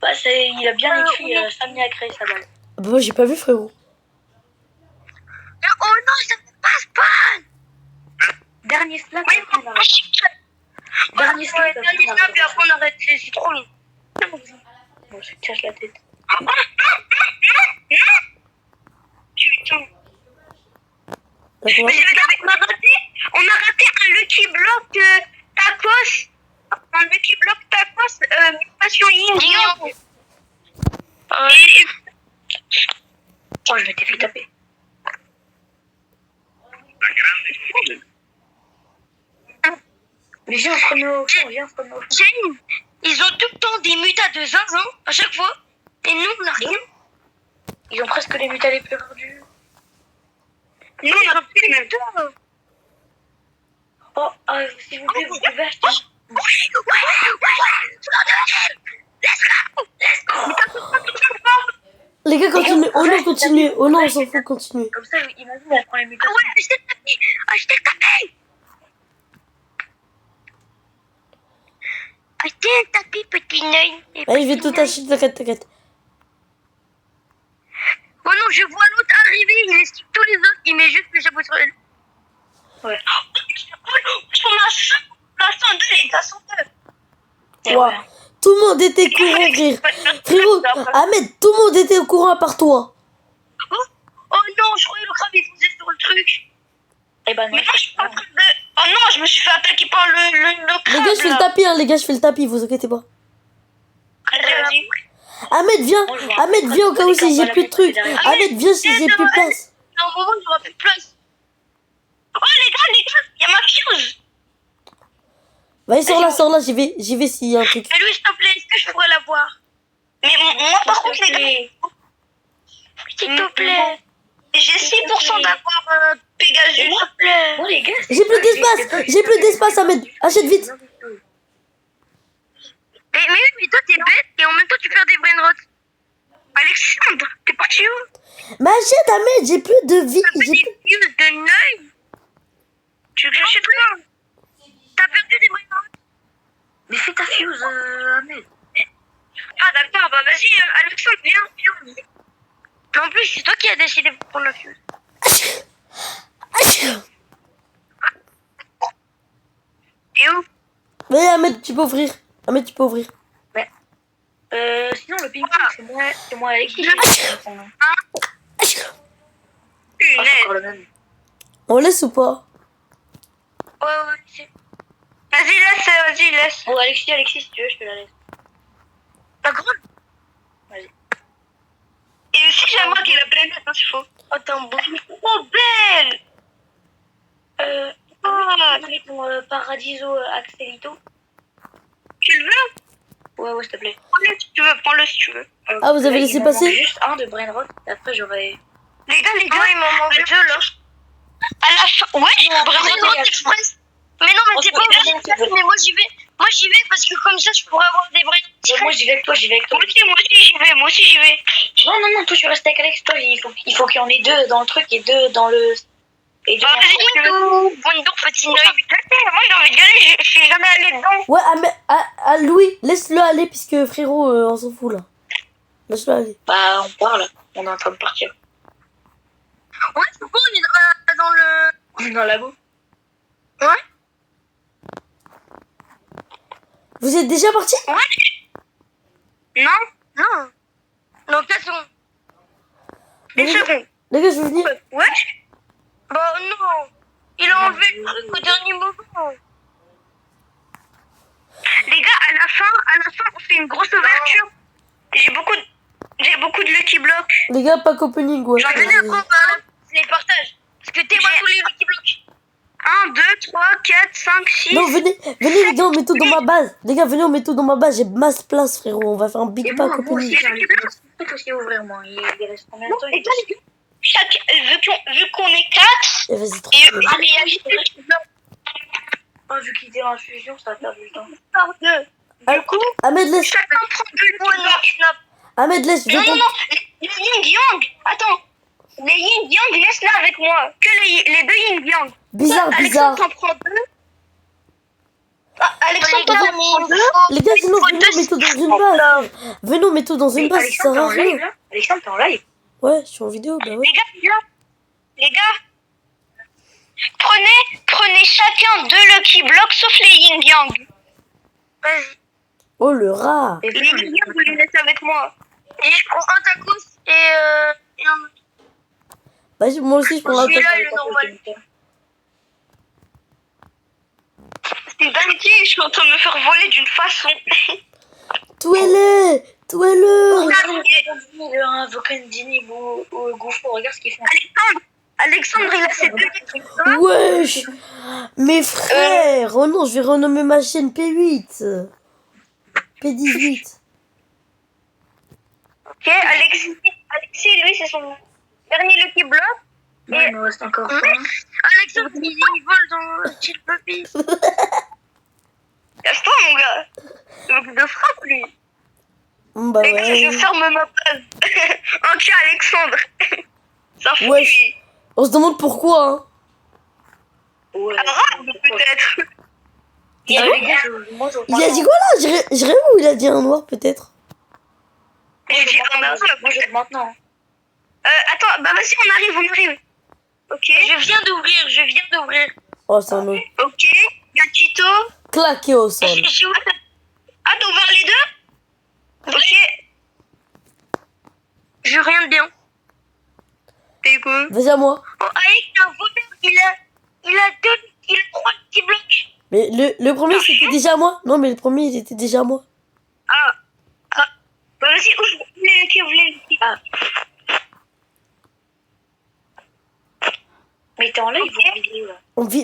Bah, il a bien écrit. Samy a créé sa base. Bah, moi, j'ai pas vu, frérot. Oh non, ça ne passe pas. Dernier slap, Oui, après on arrête. Dernier slap, dernier snap et après on arrête. C'est trop long. Bon, je te cache la tête. Putain. D'accord. Mais les gars, on a raté un Lucky Block tacos. Un Lucky Block tacos mutation Yin. Oh, je m'étais fait taper. Mais viens, on se remet au fond, Jane, ils ont tout le temps des mutas de zinzin à chaque fois. Et nous, on n'a rien. Ils ont presque les mutas les plus perdus. Nous, on a plus les mutas. Oh, s'il vous plaît, vous pouvez acheter. Ouais. Let's go. Les gars, continuez. Oh non, continuez. Oh non, on s'en fout, continuez. Comme ça, imagine, elle prend les Ah mutations. ouais, je t'ai tapé. Ah, je t'ai tapé. Ah, je t'ai tapé, petit œil. Allez, je vais tout acheter, t'inquiète. Oh non, je vois l'autre arriver, il esquive tous les autres, il met juste le chapeau sur elle. Ouais. On a 102, les gars, 102. Wow. Tout le monde était au courant, frère. Frérot, Ahmed, tout le monde était au courant à part toi. Oh non, je croyais le crabe, il faisait sur le truc. Eh ben non. Mais moi, je suis pas en train de... Oh non, je me suis fait attaquer par le crabe. Les gars, je fais le tapis, hein, les gars, je fais le tapis, vous inquiétez pas. Vas-y. Ahmed, viens au cas où si j'ai plus de trucs. Ahmed, viens si j'ai plus de place. À un moment, il n'y aura plus de place. Oh les gars, il y a ma fuse. Vas-y, sors là, j'y vais s'il y a un truc. Mais lui, s'il te plaît, est-ce que je pourrais l'avoir? Mais moi, par contre, les gars, s'il te plaît. J'ai 6% d'avoir Pegasus. S'il te plaît. Bon, les gars, J'ai plus d'espace, Ahmed. Achète vite. Mais toi, t'es bête et en même temps, tu fais des brainrots. Alexandre, t'es parti où? Mais achète, Ahmed, j'ai plus de vie. T'as fait des fuse de neuil? Tu veux que j'achète quoi? T'as perdu des brainrots? mais fais ta fuse, Ahmed. Ah d'accord, bah vas-y, Alexandre, viens. Mais en plus, c'est toi qui as décidé pour prendre la fuse. Et où? Mais Ahmed, tu peux ouvrir. Sinon, le ping-pong, c'est moi Alexis. C'est encore le même. On laisse ou pas? Ouais. Vas-y, laisse. Bon, Alexis, si tu veux, je te la laisse. La grande. Vas-y. Et si j'ai moi qui la planète, hein, c'est faux. Attends, bon. Oh, belle. Mets ton Paradiso Axelito. Tu le veux? Ouais, s'il te plaît. Prends-le si tu veux. Ah, vous avez laissé il m'en passer? manque juste un de Brainrot, et après j'aurai... Les gars, il m'en manque deux là. À la fin, ouais, Brainrot Express. Mais non, mais t'es pas obligé, mais moi j'y vais parce que comme ça je pourrais avoir des Brainrot. Moi j'y vais avec toi. Moi aussi j'y vais. Non, toi tu restes avec Alex, toi il faut qu'il y en ait deux dans le truc et deux dans le... Et deux dans le... Bonjour, petit œil. Moi j'ai envie de gueuler, je suis jamais allé dedans. Ouais, Ahmed, Louis, laisse-le aller puisque frérot, on s'en fout là. Laisse-le aller. Bah on parle, on est en train de partir. Ouais, c'est bon, on est dans le... On est dans la boue. Ouais. Vous êtes déjà parti? Ouais. Non. Non, 4 secondes. Une seconde. Les gars, je veux venir. Ouais. Bah non. Il a enlevé le truc au dernier moment. Les gars, à la fin, on fait une grosse ouverture. J'ai beaucoup de Lucky Blocks. Les gars, pack opening, ouais. Je vais venir après, je les partage. Parce que t'es pas tous les Lucky Blocks. 1, 2, 3, 4, 5, 6. Non, venez les gars, on met tout dans ma base. Les gars, venez, on met tout dans ma base. J'ai masse place, frérot. On va faire un big Et pack moi opening. aussi, j'ai un truc aussi à ouvrir, moi. Il reste combien de temps? Et toi, les gars, vu qu'on est 4, Et vas-y, trop. et il y a juste Lucky Blocks Oh, vu qu'il était en fusion, ça a perdu le temps. par 2. Du coup, Ahmed, laisse. chacun prend 2 Lucky Blocks. Ahmed, laisse. Je Non, vais non, les Yin Yang. Attends. Les Yin Yang, laisse-la avec moi. Que les deux Yin Yang. Bizarre. Alexandre t'en prend 2. Alexandre t'en prend 2. Les gars, sinon, venez, on met tout dans une base. Venez, on met tout dans une base, ça sert à rien. Alexandre, t'es en live? Ouais, je suis en vidéo, bah ouais. Les gars, prenez chacun 2 Lucky Blocks sauf les Yin Yang. Vas-y. Oh, le rat. Les Yin Yang, vous les laissez avec moi. Et je prends un tacos et un autre. Vas-y, moi aussi, je prends un Celui-là, tac. il est normal. C'est dingue, je suis en train de me faire voler d'une façon. Tuez-le. Il a un Vocandini ou Gouffre, regarde ce qu'ils font. Alexandre, il a ses 2 Lucky Blocks. Wesh. Mes frères. Oh non, je vais renommer ma chaîne P8. P18. Ok, Alexis, lui, c'est son dernier Lucky Block. Ouais, il me reste encore un. Alexandre, il vole dans Chill Puppy. Casse-toi, mon gars. Il manque de frappe, lui. Bah Les gars, je ouais. ferme ma base. Anti-Alexandre. Ça fout. Wesh. On se demande pourquoi, hein. Ouais. Arabe, peut-être. Les gars, moi, je Il a dit quoi là? J'irai où il a dit un noir peut-être? J'ai dit un arabe. Moi, je maintenant. Attends, bah vas-y, on arrive. Ok. Je viens d'ouvrir. Oh, c'est un autre. Ok. Gatito. Claqué au sol. Ah, t'as ouvert les deux? Ok. Je rien de bien. T'as eu quoi? Vas-y à moi. Oh, Alex, c'est un voleur. Il a 3 petits blocs. Mais le premier c'était déjà à moi. Non, mais le premier il était déjà à moi. Ah. Bah vas-y, ouvre les. Ah. Mais t'es en live ou en vidéo là?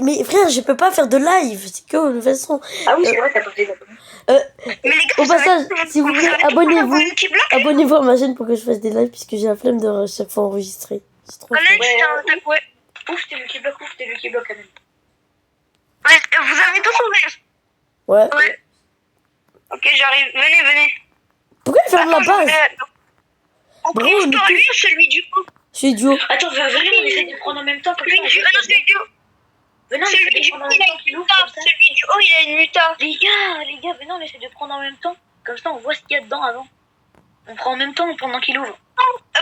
Mais frère, je peux pas faire de live. C'est que de toute façon. Ah oui, c'est vrai, t'as pas fait d'abonnement. Mais les gars, Au passage, s'il vous plaît, abonnez-vous. Petit bloc. Abonnez-vous à ma chaîne pour que je fasse des lives puisque j'ai la flemme de à chaque fois enregistrer. C'est trop Alex, flemme. ouais. Ouf, t'es le qui bloque, quand même. Ouais, vous avez tous ouvert. Ouais. Ouais. Ok, j'arrive. Venez. Pourquoi il ferme la base? On Bro, commence on est par tous- lui ou celui du haut? Je suis idiot. Attends, venez, on essaie de prendre en même temps. Comme Celui ça, du haut, non, celui du haut. Venez, on essaie Celui de du prendre haut, en il même a temps une qu'il ouvre, muta. comme ça. Celui du haut, il a une muta. Les gars, venez, on essaie de prendre en même temps. Comme ça, on voit ce qu'il y a dedans avant. On prend en même temps pendant qu'il ouvre.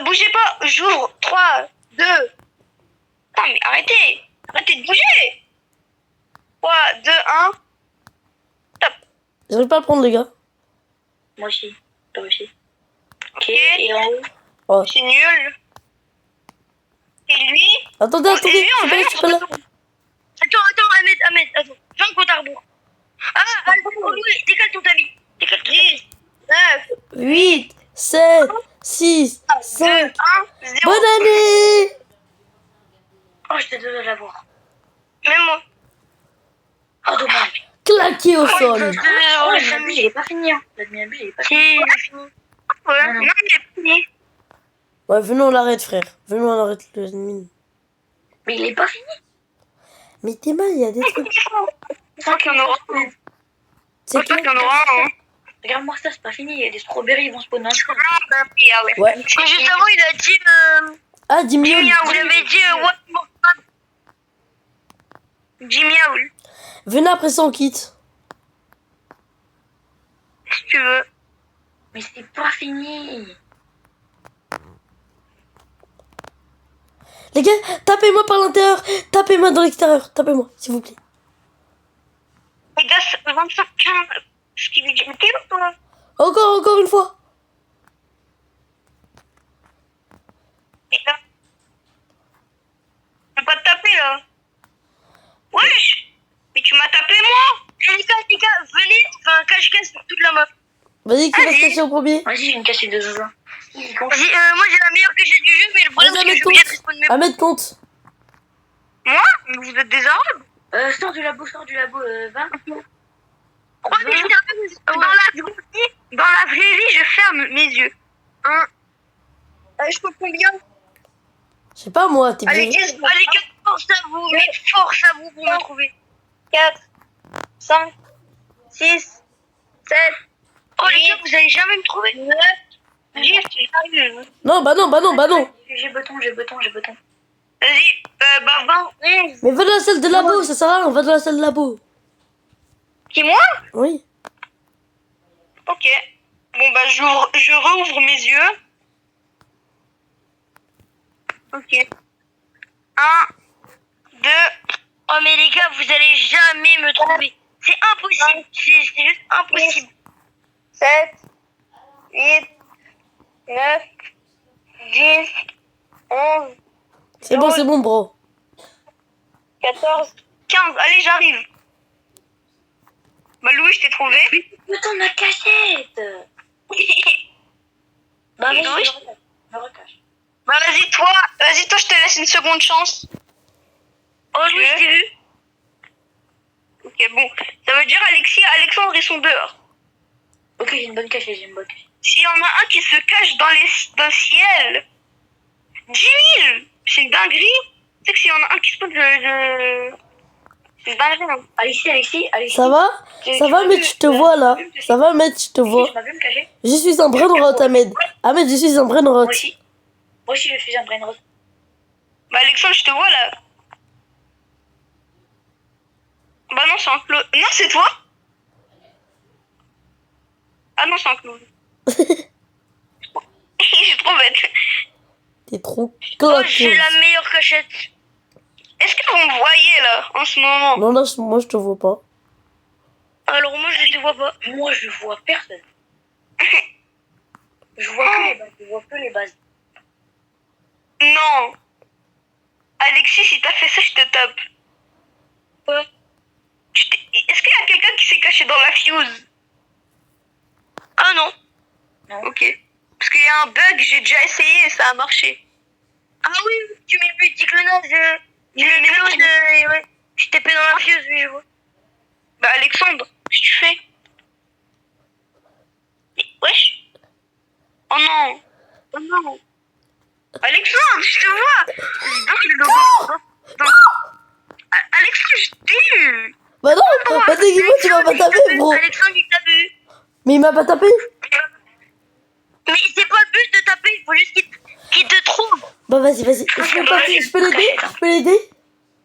Bougez pas, j'ouvre. 3, 2. Putain, mais arrêtez de bouger. 3, 2, 1. J'arrive pas à le prendre, les gars. Moi aussi. Toi aussi. Ok, Ok. et en haut. Oh. C'est nul. Et lui? Attendez, Et attendez. lui, Je suis pas là. Attends, Ahmed, attends. Fais un compte à rebours. Ah, oui, décale ton tamis. 10, 9, 8, 7, 6, 2, 5. 1, 0. Bonne année! Oh, j'étais deux de l'avoir. Même moi. Oh, dommage. Claqué au sol. Oh, la demi-abus, il est pas fini. Hein. La demi-abus, il est pas fini. Ouais, non, il est fini. Ouais, venez, on l'arrête, frère. Venez, on arrête le mine. Mais il est pas fini. Mais t'es mal, il y a des trucs. Je crois qu'il y en aura un. C'est Je crois qu'il y en clair. aura un. Regarde-moi ça, c'est pas fini. Il y a des strawberries, ils vont spawner. Ouais. Mais juste avant, il a dit Ah, 10 millions. Jimmy Aoul. Il avait dit what more fun. Jimmy Aoul, Venez après ça, on quitte. si tu veux. Mais c'est pas fini. Les gars, tapez-moi par l'intérieur. Tapez-moi dans l'extérieur. Tapez-moi, s'il vous plaît. Les gars, c'est 25, 15. Ce qui lui dit, mais t'es où, toi? Encore une fois. Les gars. Je peux pas te taper, là. Wesh. Mais tu m'as tapé, moi. Les gars, venez, on fait un cache-cache sur toute la map. Vas-y, qui va se Vas-y. cacher au premier? Vas-y, j'ai une cassette de Zaza. Vas-y, moi j'ai la meilleure cache du jeu, mais le problème Vas-y, c'est que Ahmed, je oublié de compte. respawn mes... Ahmed, compte. Moi? Mais vous êtes des arabes? Sors du labo, 20. Pourquoi je ferme dans la vraie vie, je ferme mes yeux. Je peux combien? Je sais pas, moi, t'es Allez, bien. 10, allez, force à vous, mais force à vous pour me trouver. 4, 5, 6, 7. Oh les gars, vous allez jamais me trouver. 9, 10, j'arrive. Non, bah non. J'ai beton. Vas-y, 20, 11. Mais va dans la salle de labo, ça sert à rien, va dans la salle de labo. Qui, moi? Oui. Ok. Bon, bah, je rouvre mes yeux. Ok. 1, 2. Oh, mais les gars, vous allez jamais me trouver. C'est impossible. C'est juste impossible. 7, 8, 9, 10, 11, C'est bon, bro. 14, 15. Allez, j'arrive. Bah, Louis, je t'ai trouvé. Beton, ma cachette. Bah, vas-y, Oui. me recache. Bah, vas-y, toi, je te laisse une seconde chance. Oh, Louis, je t'ai vu. Ok, bon. Ça veut dire Alexandre, ils sont dehors. Ok, j'ai une bonne cachette. S'il y en a un qui se cache dans le ciel, 10 000, c'est une dinguerie. Tu sais que s'il y en a un qui se pose C'est dingue. Alexis. Ça va? Ça va, mais je te vois là. Ça va, mec, je te vois. Tu m'as vu me cacher? Je suis un brainrot, Ahmed. Ahmed, je suis un brainrot. Moi aussi, je suis un brainrot. Bah, Alexandre, je te vois là. Bah, non, c'est un Claude. Non, c'est toi? Ah non, c'est un Claude. Je suis trop bête. T'es trop Oh, j'ai la meilleure cachette. Est-ce que vous me voyez là en ce moment? Non, là, moi, je te vois pas. Alors, moi, je te vois pas. Moi, je vois personne. Je vois que les bases. Je vois que les bases. Non. Alexis, si t'as fait ça, je te tape. Ouais. Est-ce qu'il y a quelqu'un qui s'est caché dans la fuse? Ah non. Non. Ok. Parce qu'il y a un bug, j'ai déjà essayé et ça a marché. Ah oui, tu mets le petit clonage. Ouais. Je t'ai fait dans la fuse, oui, je vois. Bah, Alexandre, qu'est-ce que tu fais? Wesh. Oh non. Oh non. Alexandre, je te vois. Alexandre, je t'ai eu. Bah non, bah dis-moi, tu m'as pas tapé, bro. Alexandre, il t'a vu. Mais il m'a pas tapé. Mais c'est pas le but de taper, il faut juste qu'il te trouve. Bah vas-y. Je peux l'aider?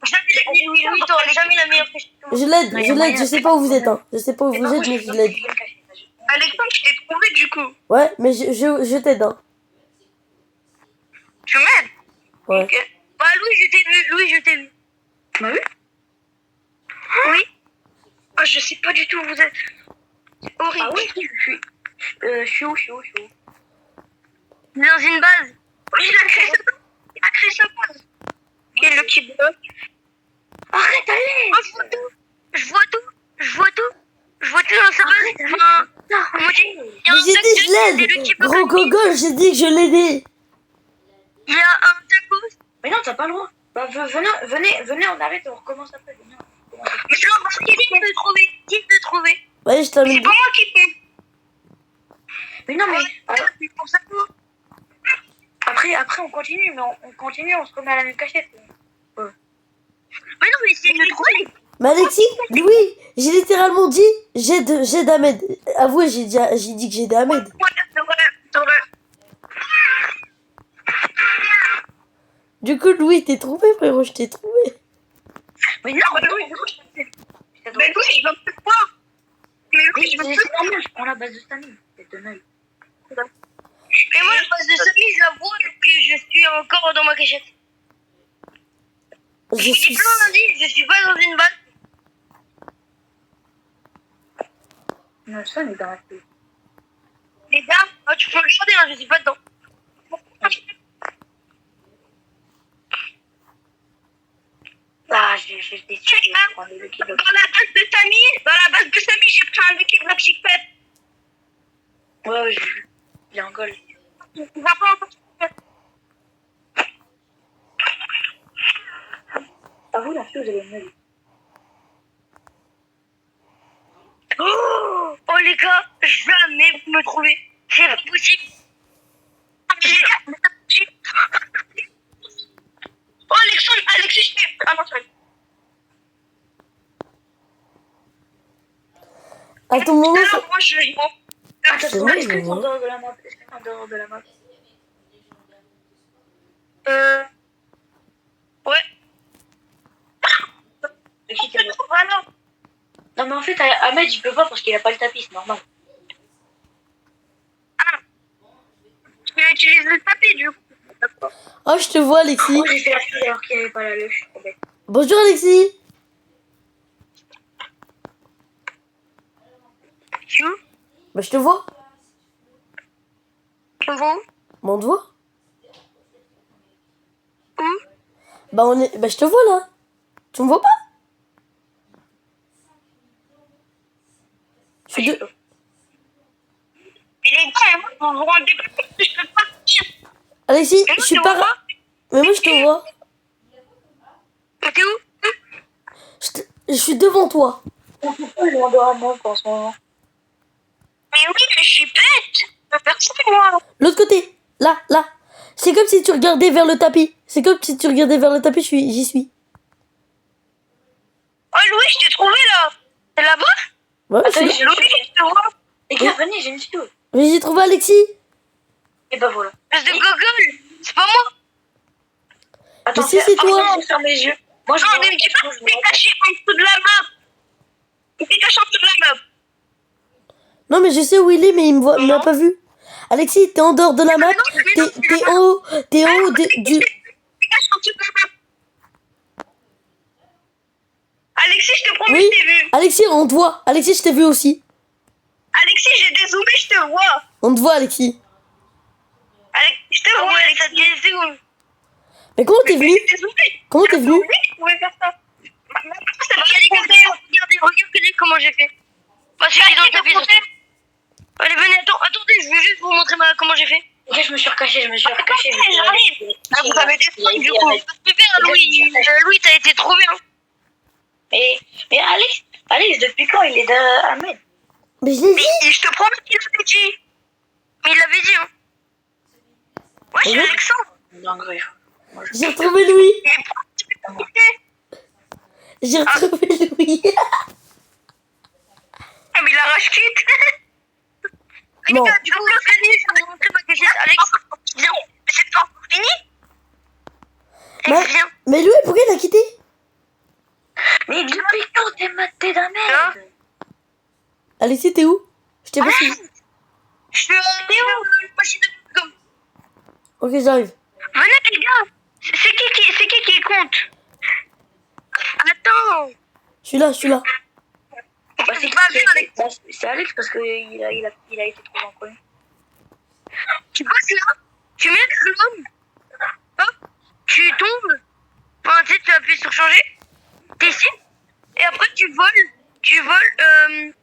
Jamais la meilleure que Je l'aide, je sais pas où vous êtes, hein. Je sais pas où vous êtes, mais je l'aide. Alexandre, je t'ai trouvé du coup. Ouais, mais je t'aide, hein. Tu m'aides? Ouais. Ok. Bah Louis, je t'ai vu. Tu m'as vu? Oui. Ah, je sais pas du tout où vous êtes. C'est horrible. Ah oui, je suis où? Dans une base. Oui, il a créé sa base. Et le petit bloc. Arrête, allez! Oh, je vois tout dans sa base. Enfin, moi, Mais j'ai dit je l'aide. Gros gogo, j'ai dit que je l'aidais. il y a un tacos. Mais non, t'as pas le droit. Bah, venez, on arrête, on recommence après. Venez, on recommence après. Mais c'est pas parce qu'il peut trouver. Ouais, je C'est termine. pas moi qui peux. Mais non, mais C'est pour ça que après on continue, mais on continue, on se remet à la même cachette. Mais non, mais c'est une trouver. Mais Alexis, Louis, j'ai littéralement dit j'aide Ahmed. Avouez, j'ai dit que j'aidais Ahmed. Ouais. Du coup, Louis, t'es trouvé, frérot, je t'ai trouvé. Mais non, mais oui, Mais Louis, je veux plus voir. Mais Louis, je veux plus c'est normal, je prends la base de Stanley. C'est de mal. Mais moi, la base de Samy, je la vois que je suis encore dans ma cachette. Je Je suis... dis plein d'indices, je suis pas dans une base. Non, ça, on est dans la fille. Les gars, tu peux regarder, hein, je suis pas dedans. Ah, j'ai des trucs, je vais prendre le kilo. Dans la base de Samy, j'ai pris un Lucky Block Chickpet. Ouais, j'ai vu. Il est en goal. Tu vas pas encore Chickpet. Ah, vous, la fille, vous avez une œil. Oh les gars, jamais vous me trouvez. C'est pas possible. Oh Alexis, je t'ai... Ah non, c'est vrai. À ton moment, Alors, moi, je vois. Attends, est-ce que c'est en dehors de la map? Est-ce que c'est en dehors de la map? Ouais. Voilà. Non, mais en fait, Ahmed, il peut pas parce qu'il a pas le tapis, c'est normal. Ah. Tu utilises le tapis, du coup. oh, je te vois, Alexis. Oh, j'ai fait la fille alors qu'il avait pas la lèvre, je suis trop bête. Bonjour, Alexis. Tu vois? Bah, je te vois. Tu vois où? Bon, on te voit. Où? Bah, bah, je te vois, là. Tu me vois pas? Je suis de... Mais les gars, vous vous rendez pas compte que je peux pas partir. Alexis, Mais je moi, suis je te pas... vois pas. Mais moi, je te vois. T'es où? Je suis devant toi. Pourquoi il est en dehors de moi en ce moment? Mais oui, mais je suis bête. Je peux faire ça, moi. L'autre côté. Là. C'est comme si tu regardais vers le tapis. J'y suis. Oh, Louis, je t'ai trouvé là. C'est là-bas? Ouais, je suis Attendez, là. j'ai une Louis, je te vois. Les gars, venez, j'ai une vidéo. Mais j'ai trouvé Alexis. Et bah voilà. Espèce de gogol. C'est pas moi. Attends, si, c'est toi. je ferme les yeux. Moi, je Non, me mais me dis pas rends- que t'es caché en dessous de la map. Il t'est caché en dessous de la map. Non, mais je sais où il est, mais il m'a pas vu. Alexis, t'es en dehors de la map. T'es en haut. T'es en haut du. T'es caché en dessous de la map. Alexis, je te promets, Oui. je t'ai vu. Alexis, on te voit. Alexis, je t'ai vu aussi. Alexis, j'ai dézoomé, je te vois. On te voit, Alexis. Alexis, je te vois, Alexis. Ça dézoome. Mais comment t'es venu? Dézoomé. Comment t'es venu? Oui, je pouvais faire ça. Maintenant, ça va. Regardez comment j'ai fait. Parce que j'ai dans le tapis. Allez, venez, attendez, je vais juste vous montrer comment j'ai fait. Les gars, je me suis recaché, J'arrive. Ah, vous avez des trucs du coup. Super, Louis, t'as été trop bien. Mais Alex, depuis quand il est d'Ahmed? Mais je l'ai dit. Mais je te promets qu'il l'avait dit. Mais il l'avait dit, hein. Ouais, je suis Alexandre. Non, grave. J'ai retrouvé Louis. Mais pourquoi tu peux pas écouter? J'ai retrouvé Louis. Ah, mais il arrache quitte. Bon. Les gars, du coup, venez, je vais vous montrer ma cachette. Alex, viens. Mais c'est pas encore fini. Alex, viens. Mais Louis, pourquoi il a quitté? Mais depuis quand t'es d'Ahmed? Alexis, t'es où? Je t'ai pas suivi. Je suis où? Machine de com. Ok, j'arrive. Venez, les gars. C'est qui compte? Attends. Je suis là, je suis là. Bah, c'est Alex parce qu'il a été trop inconnu. Tu passes là, tu mets le clone, hop, tu tombes, enfin, tu sais, tu appuies sur changer, t'es ici, et après tu voles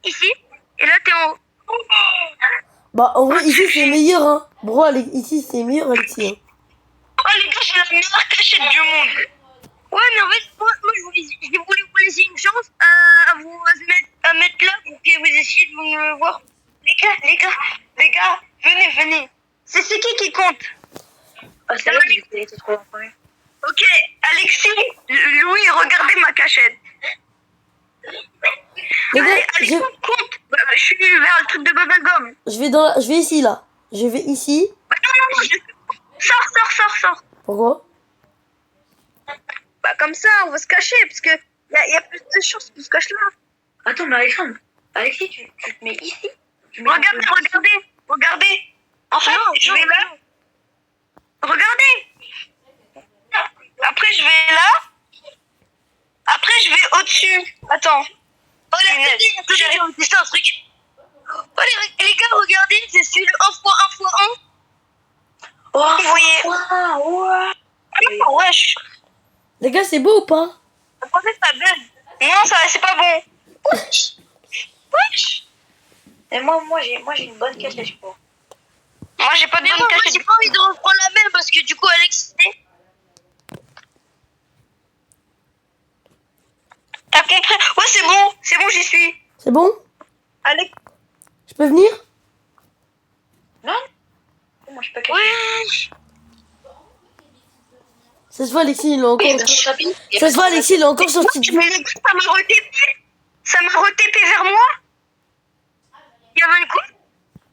ici, et là t'es en haut. Bah, en vrai, ici, c'est meilleur, hein. Bro, ici, c'est meilleur, Alexis. Hein. Oh les gars, j'ai la meilleure cachette du monde. Ouais, mais en fait, moi je voulais vous laisser une chance à mettre là pour que vous essayiez de me voir. Les gars, venez. C'est qui compte? Ah, c'est Alex, il a été trop inconnu. Ok, Alexis, Louis, regardez ma cachette. Les gars, Alexis, compte. Je suis vers le truc de Bubblegum. je vais ici, là. Je vais ici. Sors. Pourquoi? Bah, comme ça, on va se cacher, parce que y a plus de chances qu'on se cache là. Attends, mais Alexis, tu te mets ici? Regardez. Enfin, je vais là. Regardez. Après, je vais là. Après, je vais au-dessus. Attends. Oh, j'ai un truc. Oh, les gars, regardez, c'est celui le 1x1x1. Oh, Vous voyez? ouais. Ah, wesh. Les gars, c'est beau ou pas? Vous pensez que ça buzz? Non, c'est pas bon. Wesh. Et moi j'ai une bonne cachette, je crois. Moi, j'ai pas de bonne cachette. J'ai pas envie de reprendre la même parce que du coup, Alex. T'as compris? Ouais, c'est bon, j'y suis. C'est bon? Alex. Je peux venir? Non? Moi, je peux cacher. Ouais. Ça se voit, Alexis, il est encore. Oui, Ça se voit, Alexis, il est encore sorti. Mais ça m'a retépé. Ça m'a retépé vers moi. Il y avait un coup.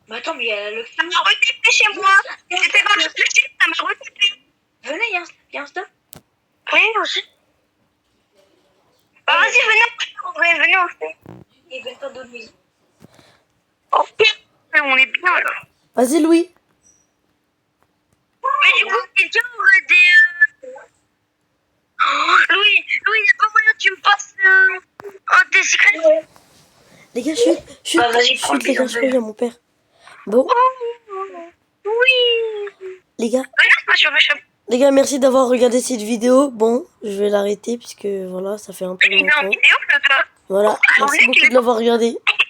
Mais attends, mais il y a le Ça m'a retépé chez moi. C'était pas réfléchi, ça m'a retépé. Venez, il y a un stop. Oui, aussi. Bah, vas-y, venez, on le fait. Il veut pas de nuit. Oh, on est bien là. Vas-y, Louis. Mais du coup, quelqu'un aurait des. Oh, Louis, y a pas moyen que tu me passes un des secrets? Les gars, chut, Bah, vas-y, chut, prends les gars, le je préviens mon père. Bon, Oui. les gars. Regarde, Les gars, merci d'avoir regardé cette vidéo. Bon, je vais l'arrêter puisque voilà, ça fait un peu il est en longtemps. vidéo, le gars. Voilà, merci beaucoup de l'avoir regardé.